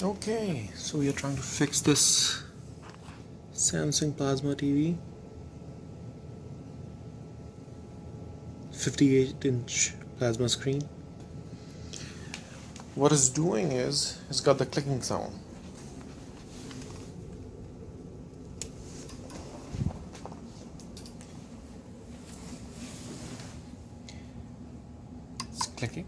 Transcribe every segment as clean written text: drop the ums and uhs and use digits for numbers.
Okay, so we are trying to fix this Samsung Plasma TV, 58-inch plasma screen. What it's doing is, it's got the clicking sound. It's clicking.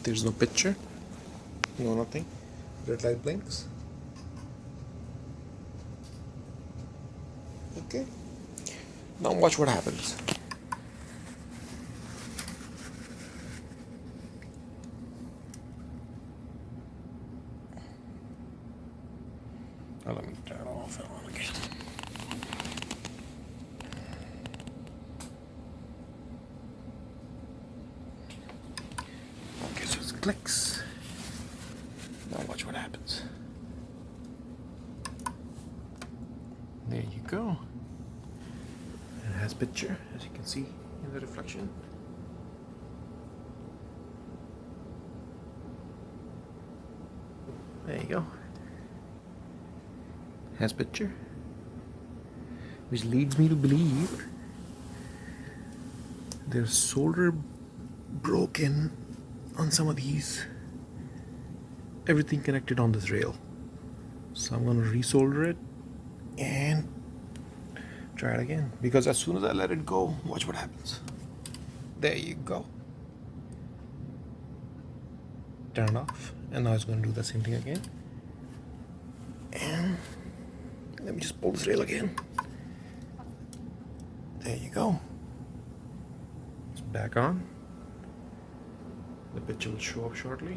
There's no picture, no nothing. Red light blinks. Okay. Now watch what happens. Now let me turn it off and on again. Okay, so it clicks. Now watch what happens. There you go. It has picture, as you can see in the reflection. There you go. Has picture, which leads me to believe there's solder broken on some of these. Everything connected on this rail. So I'm gonna resolder it and try it again, because as soon as I let it go, watch what happens. There you go. Turn it off, and now it's going to do the same thing again. And let me just pull this rail again. There you go. It's back on. The picture will show up shortly.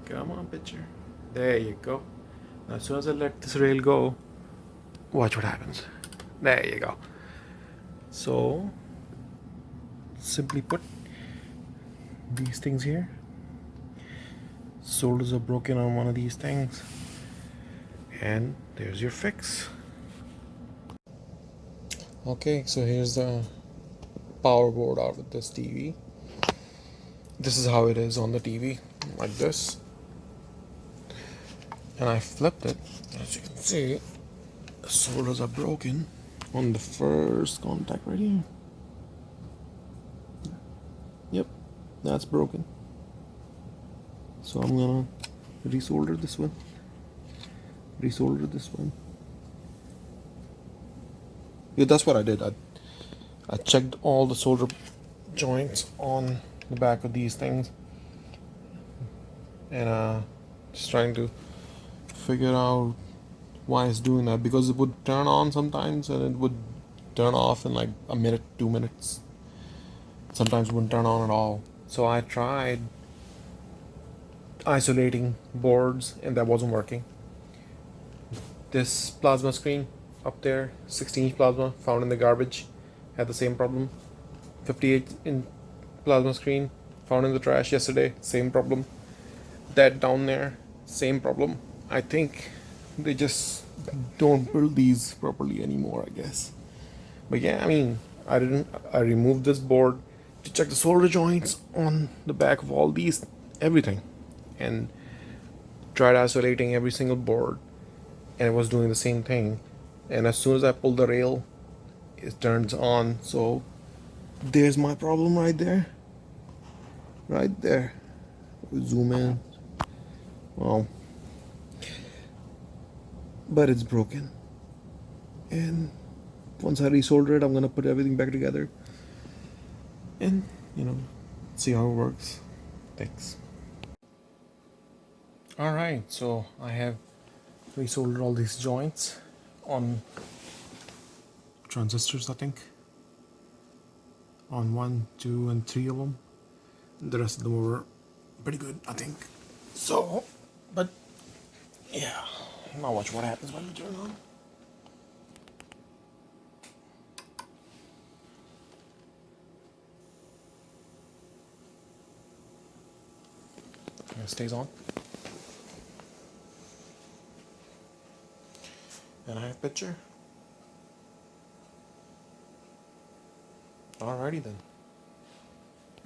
Come on, picture. There you go. Now as soon as I let this rail go, watch what happens. There you go. So simply put, these things here, solders are broken on one of these things, and there's your fix. Okay, so here's the power board out of this TV. This is how it is on the TV, like this. And I flipped it. As you can see, the solders are broken on the first contact right here. Yep, that's broken. So I'm gonna resolder this one. Resolder this one. Yeah, that's what I did. I checked all the solder joints on the back of these things, and just trying to figure out why it's doing that, because it would turn on sometimes and it would turn off in like a minute, 2 minutes. Sometimes it wouldn't turn on at all. So I tried isolating boards and that wasn't working. This plasma screen up there, 16-inch plasma found in the garbage, had the same problem. 58-inch plasma screen found in the trash yesterday, same problem. That down there, same problem. I think they just don't build these properly anymore, I guess. But yeah, I mean, I removed this board to check the solder joints on the back of all these, everything, and tried isolating every single board, and it was doing the same thing. And as soon as I pull the rail, it turns on. So there's my problem right there. Right there. Zoom in. Well, but it's broken. And once I resolder it, I'm gonna put everything back together and, see how it works. Thanks. Alright, so I have resoldered all these joints on transistors, I think. On 1, 2, and 3 of them. The rest of them were pretty good, I think. So, but yeah, now watch what happens when we turn on. It stays on. And I have picture. Alrighty then.